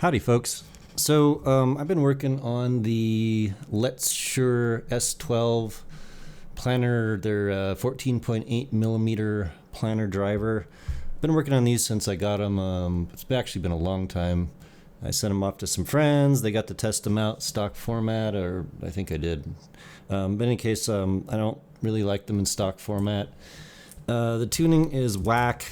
Howdy, folks. So I've been working on the Letshouer S12 Planar, their 14.8 millimeter Planar driver. Been working on these since I got them. It's actually been a long time. I sent them off to some friends. They got to test them out stock format, or I think I did. But in any case, I don't really like them in stock format. The tuning is whack.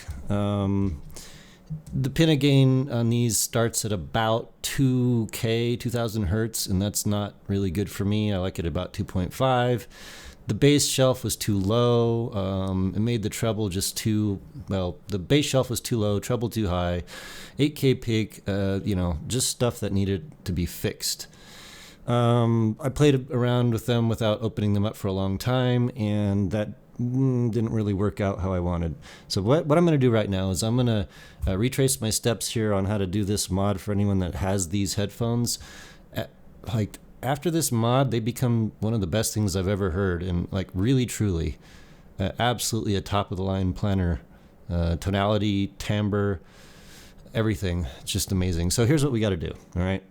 The pin gain on these starts at about 2K, 2000 hertz, and that's not really good for me. I like it about 2.5. The bass shelf was too low. It made the treble just too, well, the bass shelf was too low, treble too high, 8K peak, just stuff that needed to be fixed. I played around with them without opening them up for a long time, and that didn't really work out how I wanted. So what I'm going to do right now is I'm going to retrace my steps here on how to do this mod for anyone that has these headphones. After this mod, they become one of the best things I've ever heard, and really truly absolutely a top of the line Planar, tonality, timbre, everything. It's just amazing. So here's what we got to do. All right,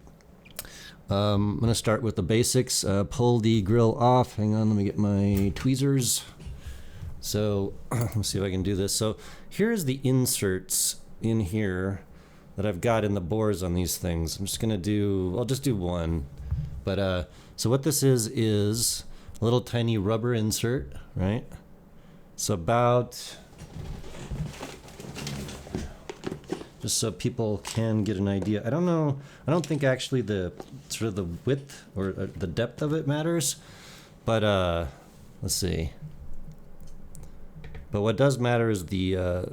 I'm going to start with the basics. Pull the grill off. Hang on, let me get my tweezers. So let's see if I can do this. So here's the inserts in here that I've got in the bores on these things. I'm just going to I'll just do one. But so what this is a little tiny rubber insert, right? It's about, just so people can get an idea. I don't know. I don't think actually the sort of the width or the depth of it matters. But let's see. But what does matter is the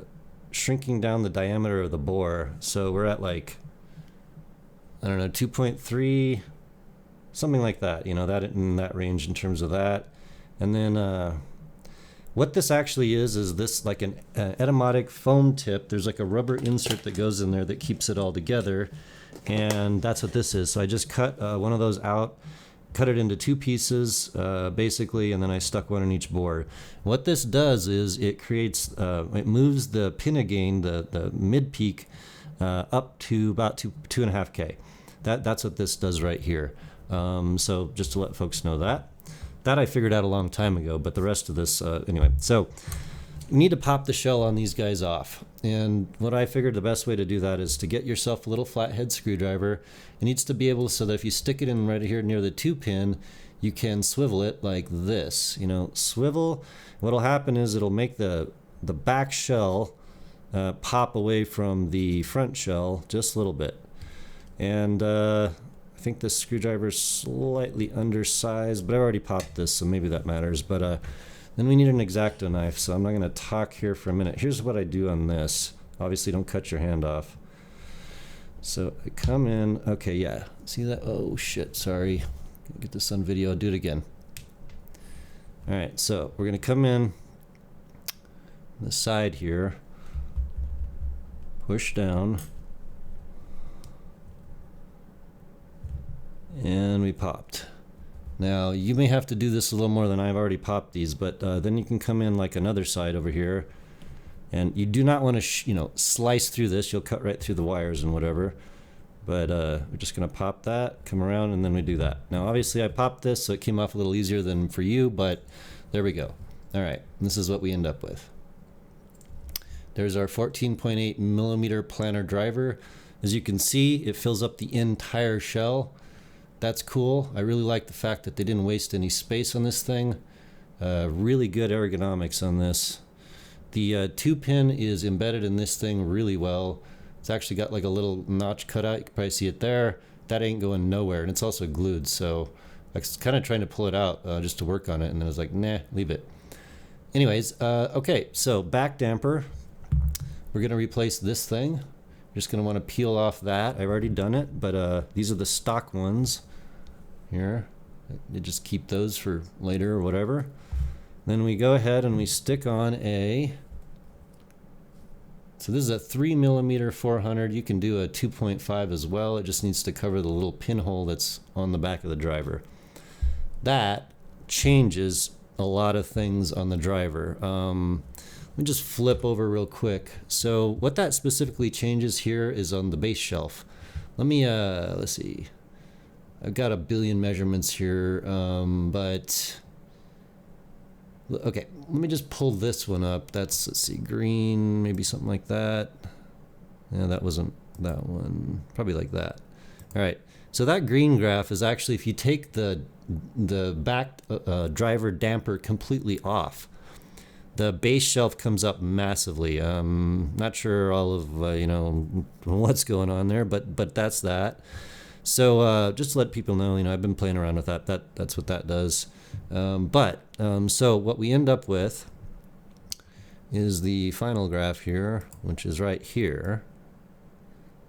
shrinking down the diameter of the bore. So we're at 2.3, something like that. That in that range in terms of that. And then what this actually is this like an edemotic foam tip. There's like a rubber insert that goes in there that keeps it all together. And that's what this is. So I just cut one of those out. Cut it into two pieces, basically, and then I stuck one in each bore. What this does is it creates, it moves the pin gain, the mid peak, up to about 2.5K. That's what this does right here. So just to let folks know that I figured out a long time ago, but the rest of this, anyway. So you need to pop the shell on these guys off. And what I figured the best way to do that is to get yourself a little flathead screwdriver. It needs to be able so that if you stick it in right here near the 2-pin, you can swivel it like this. Swivel. What'll happen is it'll make the back shell pop away from the front shell just a little bit. And I think this screwdriver is slightly undersized, but I've already popped this, so maybe that matters. But then we need an X-Acto knife, so I'm not going to talk here for a minute. Here's what I do on this. Obviously, don't cut your hand off. So I come in. Okay, yeah. See that? Oh, shit. Sorry. Get this on video. I'll do it again. All right, so we're going to come in the side here. Push down. And we popped. Now, you may have to do this a little more than I've already popped these, but then you can come in like another side over here. And you do not want to, slice through this. You'll cut right through the wires and whatever. But we're just going to pop that, come around, and then we do that. Now, obviously, I popped this, so it came off a little easier than for you, but there we go. All right, this is what we end up with. There's our 14.8 millimeter Planar driver. As you can see, it fills up the entire shell. That's cool. I really like the fact that they didn't waste any space on this thing. Really good ergonomics on this. The 2-pin is embedded in this thing really well. It's actually got like a little notch cut out. You can probably see it there. That ain't going nowhere, and it's also glued. So I was kind of trying to pull it out just to work on it, and then I was like, nah, leave it. Anyways, okay, so back damper. We're going to replace this thing. Just going to want to peel off that. I've already done it, but these are the stock ones here. You just keep those for later or whatever. Then we go ahead and we stick on so this is a 3 millimeter 400. You can do a 2.5 as well. It just needs to cover the little pinhole that's on the back of the driver. That changes a lot of things on the driver. Let me just flip over real quick. So what that specifically changes here is on the base shelf. Let me, let's see. I've got a billion measurements here, but okay, let me just pull this one up. That's, let's see, green, maybe something like that. Yeah, that wasn't that one. Probably like that. All right. So that green graph is actually if you take the back driver damper completely off, the base shelf comes up massively. Not sure all of you know what's going on there, but that's that. So just to let people know, I've been playing around with that. That's what that does. So what we end up with is the final graph here, which is right here.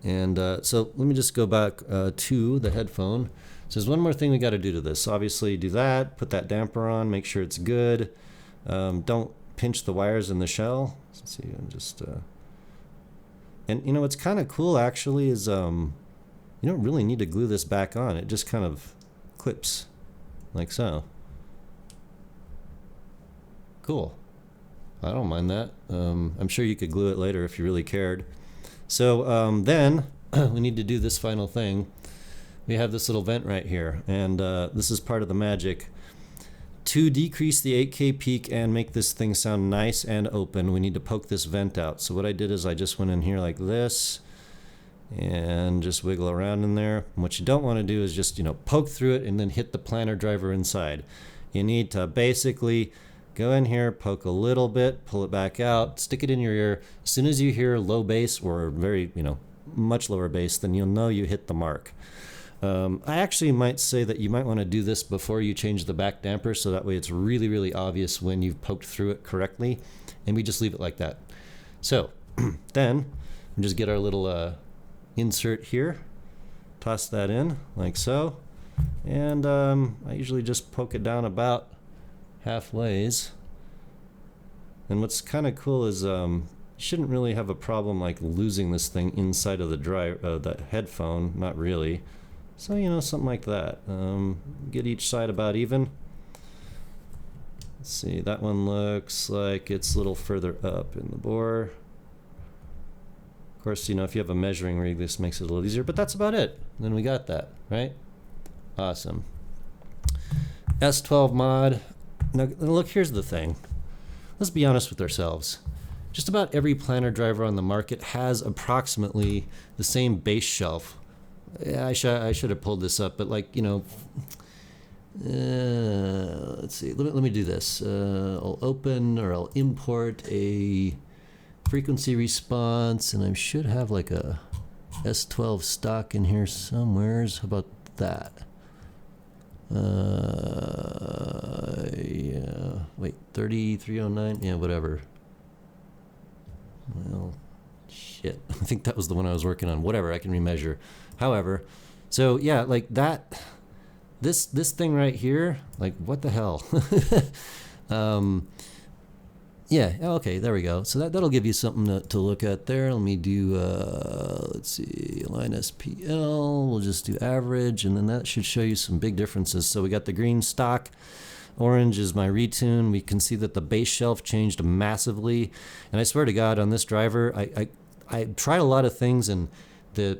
And so let me just go back to the headphone. So there's one more thing we got to do to this. Obviously do that, put that damper on, make sure it's good. Don't pinch the wires in the shell. Let's see, I'm just... And what's kind of cool actually is you don't really need to glue this back on. It just kind of clips like so. Cool. I don't mind that. I'm sure you could glue it later if you really cared. So then we need to do this final thing. We have this little vent right here, and this is part of the magic. To decrease the 8K peak and make this thing sound nice and open, we need to poke this vent out. So what I did is I just went in here like this and just wiggle around in there. And what you don't want to do is just poke through it and then hit the planar driver inside. You need to basically go in here, poke a little bit, pull it back out, stick it in your ear. As soon as you hear low bass or very, much lower bass, then you'll know you hit the mark. I actually might say that you might want to do this before you change the back damper, so that way it's really, really obvious when you've poked through it correctly, and we just leave it like that. So then we just get our little insert here, toss that in like so, and I usually just poke it down about halfways. And what's kind of cool is you shouldn't really have a problem like losing this thing inside of the headphone, not really. So something like that. Get each side about even. Let's see, that one looks like it's a little further up in the bore. Of course, if you have a measuring rig, this makes it a little easier, but that's about it. Then we got that, right? Awesome. S12 mod. Now look, here's the thing. Let's be honest with ourselves. Just about every planar driver on the market has approximately the same base shelf. Yeah, I should have pulled this up, but let's see. Let me do this. I'll open or I'll import a frequency response, and I should have like a S12 stock in here somewheres. How about that? Yeah. Wait, 3309. Yeah, whatever. Well, shit. I think that was the one I was working on. Whatever, I can remeasure. However, so yeah, like that, this thing right here, like what the hell? Yeah, okay, there we go. So that'll give you something to look at there. Let me do, let's see, align SPL. We'll just do average, and then that should show you some big differences. So we got the green stock. Orange is my retune. We can see that the base shelf changed massively. And I swear to God, on this driver, I tried a lot of things, and the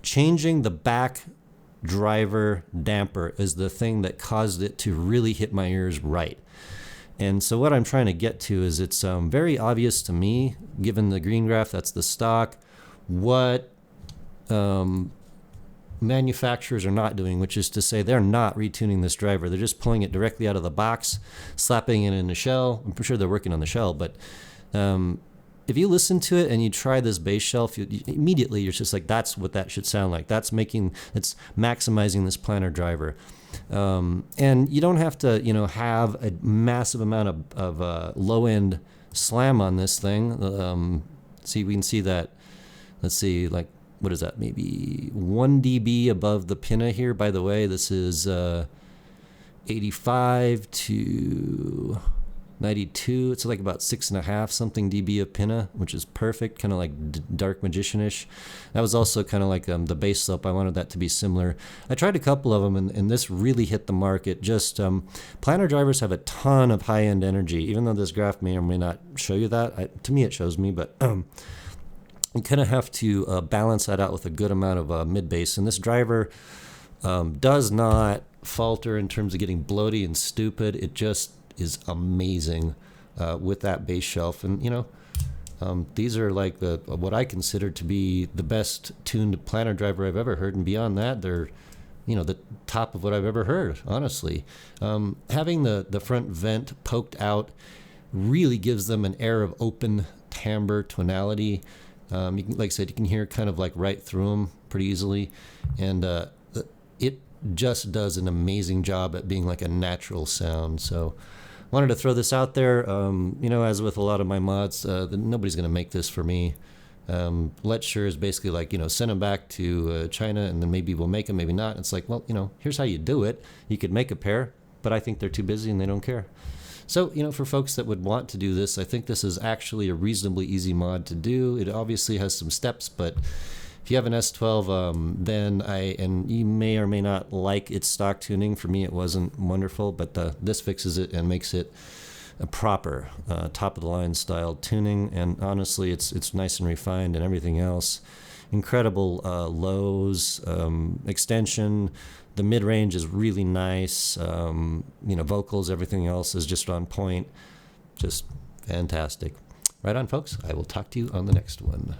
changing the back driver damper is the thing that caused it to really hit my ears right. And so what I'm trying to get to is it's very obvious to me, given the green graph, that's the stock, what manufacturers are not doing, which is to say they're not retuning this driver. They're just pulling it directly out of the box, slapping it in the shell. I'm pretty sure they're working on the shell, but if you listen to it and you try this bass shelf, immediately you're just like, that's what that should sound like. It's maximizing this planar driver. And you don't have to, have a massive amount of low-end slam on this thing. See, we can see that, let's see, like, what is that? Maybe 1 dB above the pinna here. By the way, this is 85 to 92. It's like about 6.5 something dB of pinna, which is perfect, kind of like dark magician-ish. That was also kind of like the bass slope. I wanted that to be similar. I tried a couple of them, and this really hit the mark. It just planar drivers have a ton of high-end energy, even though this graph may or may not show you that. To me, it shows me, but you kind of have to balance that out with a good amount of mid bass. And this driver does not falter in terms of getting bloaty and stupid. It just is amazing with that bass shelf. And, these are like what I consider to be the best tuned Planar driver I've ever heard. And beyond that, they're, the top of what I've ever heard, honestly. Having the front vent poked out really gives them an air of open timbre tonality. You can, like I said, you can hear kind of like right through them pretty easily. And it just does an amazing job at being like a natural sound. So wanted to throw this out there. As with a lot of my mods, nobody's going to make this for me. Letshouer is basically like, send them back to China and then maybe we'll make them, maybe not. It's like, well, here's how you do it. You could make a pair, but I think they're too busy and they don't care. So, for folks that would want to do this, I think this is actually a reasonably easy mod to do. It obviously has some steps, but if you have an S12, and you may or may not like its stock tuning. For me, it wasn't wonderful, but this fixes it and makes it a proper top-of-the-line style tuning. And honestly, it's nice and refined and everything else. Incredible lows, extension. The mid-range is really nice. Vocals, everything else is just on point. Just fantastic. Right on, folks. I will talk to you on the next one.